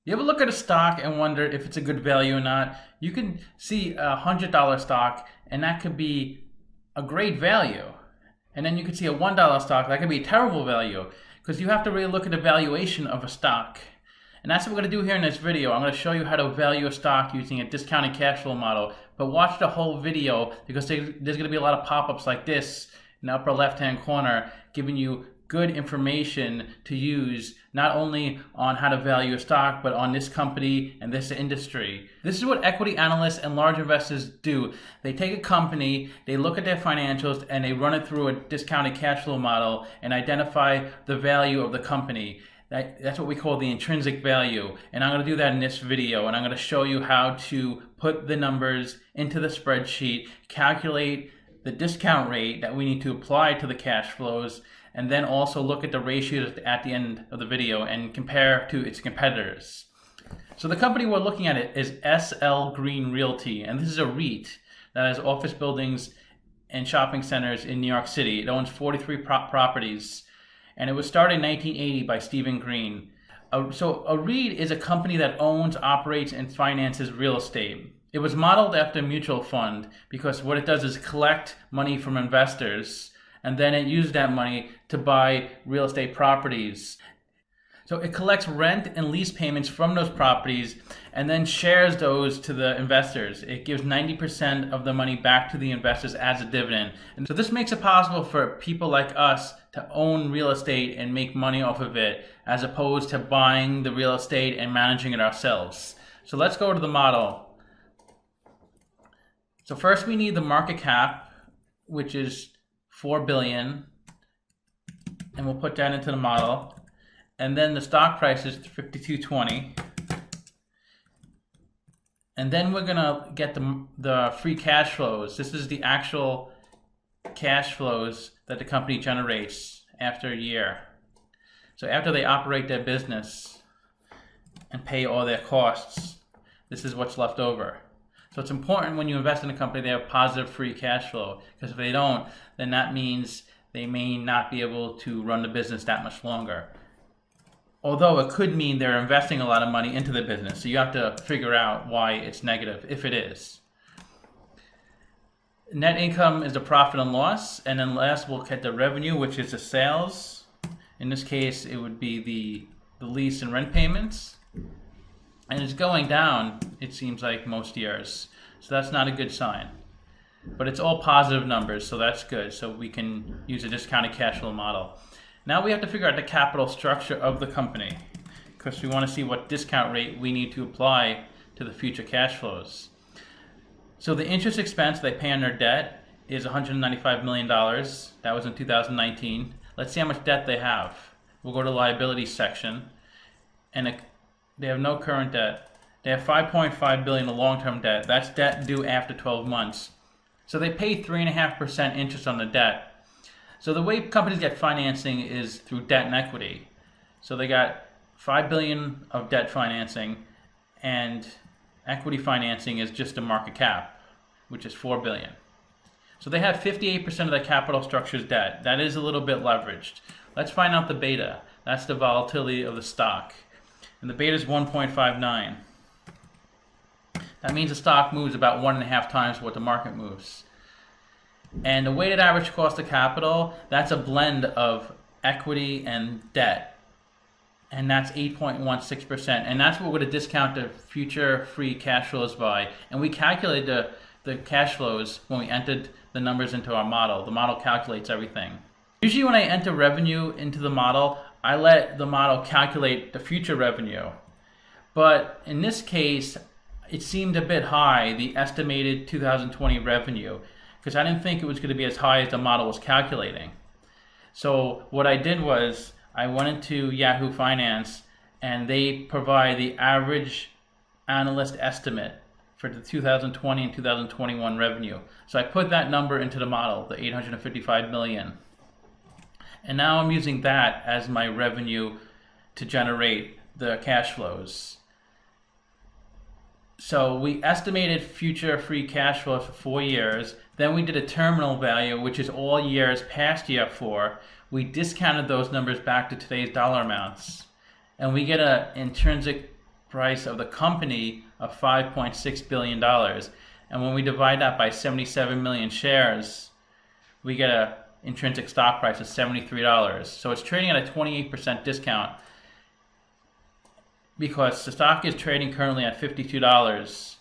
You ever look at a stock and wonder if it's a good value or not? You can see a $100 stock and that could be a great value. And then you could see a $1 stock, that could be a terrible value, because you have to really look at the valuation of a stock. And that's what we're going to do here in this video. I'm going to show you how to value a stock using a discounted cash flow model. But watch the whole video, because there's going to be a lot of pop-ups like this in the upper left-hand corner giving you good information to use not only on how to value a stock, but on this company and this industry. This is what equity analysts and large investors do. They take a company, they look at their financials, and they run it through a discounted cash flow model and identify the value of the company. That's what we call the intrinsic value. And I'm going to do that in this video. And I'm going to show you how to put the numbers into the spreadsheet, calculate the discount rate that we need to apply to the cash flows, and then also look at the ratios at the end of the video and compare to its competitors. So the company we're looking at is SL Green Realty, and this is a REIT that has office buildings and shopping centers in New York City. It owns 43 properties, and it was started in 1980 by Stephen Green. So a REIT is a company that owns, operates, and finances real estate. It was modeled after a mutual fund because what it does is collect money from investors, and then it uses that money to buy real estate properties. So it collects rent and lease payments from those properties and then shares those to the investors. It gives 90% of the money back to the investors as a dividend. And so this makes it possible for people like us to own real estate and make money off of it, as opposed to buying the real estate and managing it ourselves. So let's go to the model. So first we need the market cap, which is $4 billion, and we'll put that into the model. And then the stock price is $52.20. And then we're gonna get the free cash flows. This is the actual cash flows that the company generates after a year. So after they operate their business and pay all their costs, this is what's left over. So it's important when you invest in a company they have positive free cash flow, because if they don't, then that means they may not be able to run the business that much longer. Although it could mean they're investing a lot of money into the business, so you have to figure out why it's negative, if it is. Net income is the profit and loss, and then last we'll get the revenue, which is the sales. In this case, it would be the lease and rent payments. And it's going down, it seems like, most years. So that's not a good sign. But it's all positive numbers, so that's good. So we can use a discounted cash flow model. Now we have to figure out the capital structure of the company, because we want to see what discount rate we need to apply to the future cash flows. So the interest expense they pay on their debt is $195 million. That was in 2019. Let's see how much debt they have. We'll go to the liabilities section, and they have no current debt. They have $5.5 billion of long-term debt. That's debt due after 12 months. So they pay 3.5% interest on the debt. So the way companies get financing is through debt and equity. So they got $5 billion of debt financing, and equity financing is just the market cap, which is $4 billion. So they have 58% of the capital structure's debt. That is a little bit leveraged. Let's find out the beta. That's the volatility of the stock. And the beta is 1.59. That means the stock moves about 1.5 times what the market moves. And the weighted average cost of capital, that's a blend of equity and debt. And that's 8.16%. And that's what we're going to discount the future free cash flows by. And we calculate the cash flows when we entered the numbers into our model. The model calculates everything. Usually when I enter revenue into the model, I let the model calculate the future revenue. But in this case, it seemed a bit high, the estimated 2020 revenue, because I didn't think it was going to be as high as the model was calculating. So what I did was I went into Yahoo Finance, and they provide the average analyst estimate for the 2020 and 2021 revenue. So I put that number into the model, the 855 million. And now I'm using that as my revenue to generate the cash flows. So we estimated future free cash flow for 4 years. Then we did a terminal value, which is all years past year 4. We discounted those numbers back to today's dollar amounts. And we get an intrinsic price of the company of $5.6 billion. And when we divide that by 77 million shares, we get an intrinsic stock price of $73. So it's trading at a 28% discount because the stock is trading currently at $52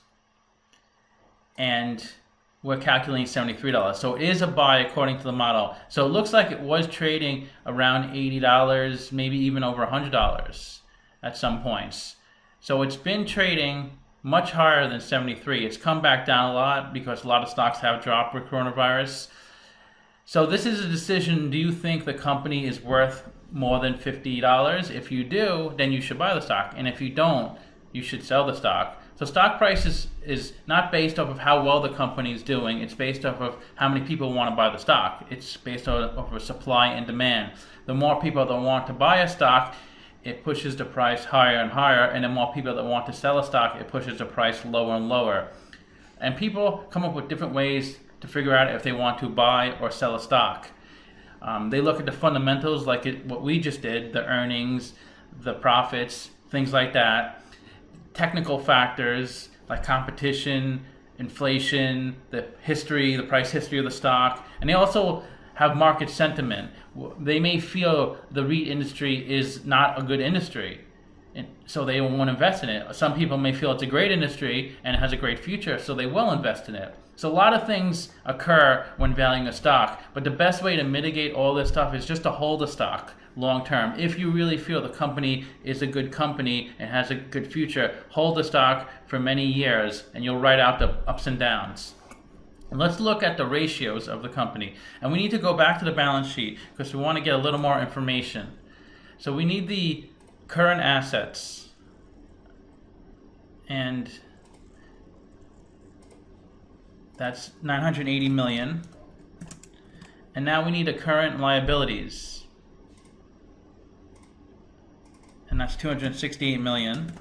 and we're calculating $73. So it is a buy according to the model. So it looks like it was trading around $80, maybe even over $100 at some points. So it's been trading much higher than 73. It's come back down a lot because a lot of stocks have dropped with coronavirus. So this is a decision. Do you think the company is worth more than $50? If you do, then you should buy the stock. And if you don't, you should sell the stock. So stock price is not based off of how well the company is doing. It's based off of how many people want to buy the stock. It's based off of supply and demand. The more people that want to buy a stock, it pushes the price higher and higher. And the more people that want to sell a stock, it pushes the price lower and lower. And people come up with different ways to figure out if they want to buy or sell a stock. They look at the fundamentals like what we just did, the earnings, the profits, things like that. Technical factors like competition, inflation, the price history of the stock, and they also have market sentiment. They may feel the REIT industry is not a good industry, and so they won't invest in it. Some people may feel it's a great industry and it has a great future, so they will invest in it. So a lot of things occur when valuing a stock, but the best way to mitigate all this stuff is just to hold a stock long term. If you really feel the company is a good company and has a good future, hold the stock for many years and you'll ride out the ups and downs. And let's look at the ratios of the company. And we need to go back to the balance sheet because we want to get a little more information. So we need the current assets. And that's 980 million. And now we need the current liabilities. And that's 268 million.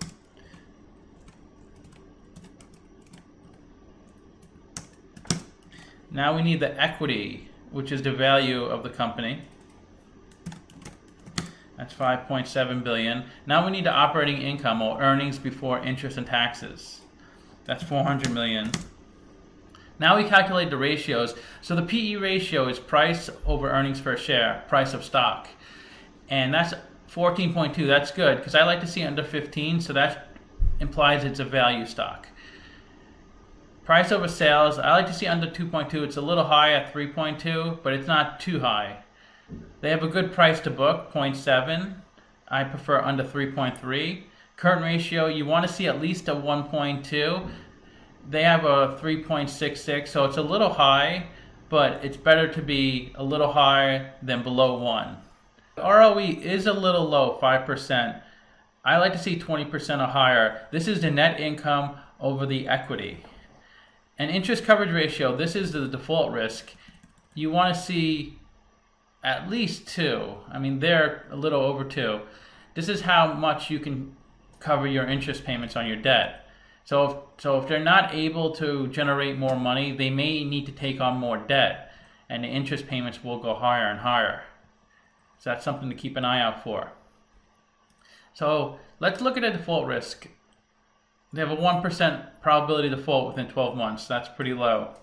Now we need the equity, which is the value of the company. That's 5.7 billion. Now we need the operating income or earnings before interest and taxes. That's 400 million. Now we calculate the ratios. So the PE ratio is price over earnings per share, price of stock. And that's 14.2. That's good because I like to see under 15, so that implies it's a value stock. Price over sales, I like to see under 2.2. It's a little high at 3.2, but it's not too high. They have a good price to book, 0.7. I prefer under 3.3. Current ratio, you want to see at least a 1.2. They have a 3.66, so it's a little high, but it's better to be a little higher than below 1. ROE is a little low, 5%. I like to see 20% or higher. This is the net income over the equity. And interest coverage ratio, this is the default risk. You want to see at least 2. I mean, they're a little over 2. This is how much you can cover your interest payments on your debt. So if they're not able to generate more money, they may need to take on more debt, and the interest payments will go higher and higher. So that's something to keep an eye out for. So let's look at a default risk. They have a 1% probability of default within 12 months. That's pretty low.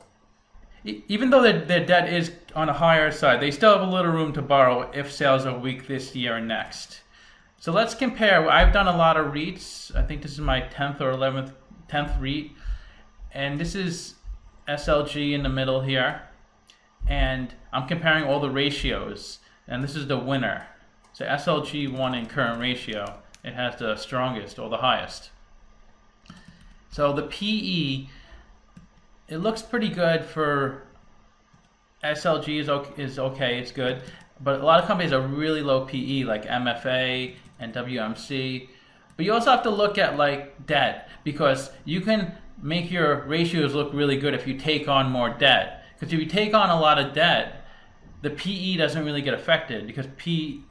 Even though their debt is on a higher side, they still have a little room to borrow if sales are weak this year and next. So let's compare. I've done a lot of REITs. I think this is my 10th or 10th REIT. And this is SLG in the middle here. And I'm comparing all the ratios. And this is the winner. So SLG won in current ratio. It has the strongest or the highest. So the PE, it looks pretty good for SLG is okay, it's good. But a lot of companies are really low PE like MFA and WMC. But you also have to look at like debt because you can make your ratios look really good if you take on more debt. Because if you take on a lot of debt, the PE doesn't really get affected because P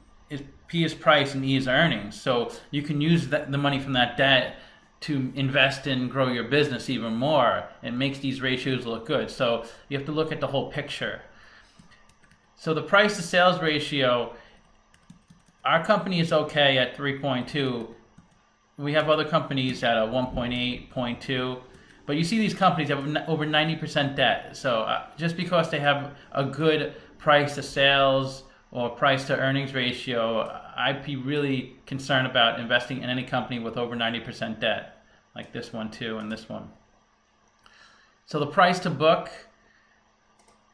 is price and E is earnings. So you can use the money from that debt to invest and grow your business even more. It makes these ratios look good. So you have to look at the whole picture. So the price to sales ratio, our company is okay at 3.2. We have other companies at a 1.8, 0.2. But you see these companies have over 90% debt. So just because they have a good price to sales or price to earnings ratio, I'd be really concerned about investing in any company with over 90% debt, like this one too and this one. So the price to book,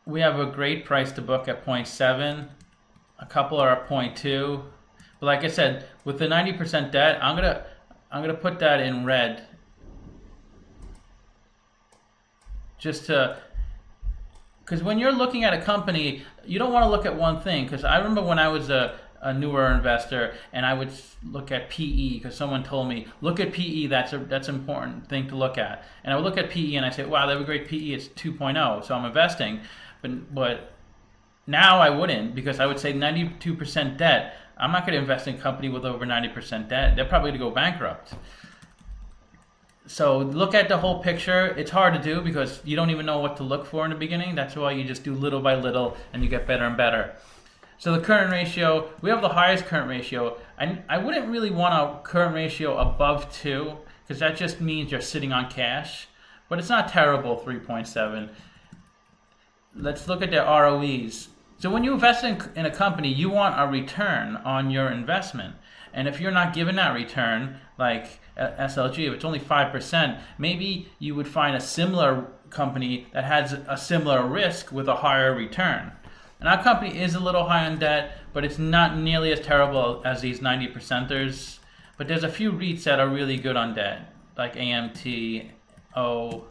we have a great price to book at 0.7. A couple are at 0.2. But like I said, with the 90% debt, I'm gonna put that in red. Just to, because when you're looking at a company, you don't want to look at one thing. Because I remember when I was a newer investor, and I would look at PE because someone told me, look at PE. That's an important thing to look at. And I would look at PE and I say, wow, they have a great PE. It's 2.0, so I'm investing. But now I wouldn't, because I would say 92% debt. I'm not going to invest in a company with over 90% debt. They're probably going to go bankrupt. So look at the whole picture. It's hard to do because you don't even know what to look for in the beginning. That's why you just do little by little and you get better and better. So the current ratio, we have the highest current ratio. I wouldn't really want a current ratio above 2 because that just means you're sitting on cash. But it's not terrible, 3.7. Let's look at their ROEs. So when you invest in a company, you want a return on your investment. And if you're not given that return, like SLG, if it's only 5%, maybe you would find a similar company that has a similar risk with a higher return. And our company is a little high on debt, but it's not nearly as terrible as these 90%ers. But there's a few REITs that are really good on debt, like AMT, O.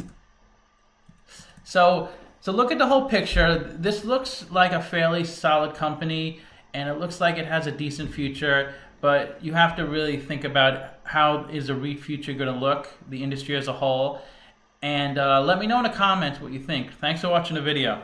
So look at the whole picture. This looks like a fairly solid company, and it looks like it has a decent future. But you have to really think about how is the REIT future going to look, the industry as a whole. And let me know in the comments what you think. Thanks for watching the video.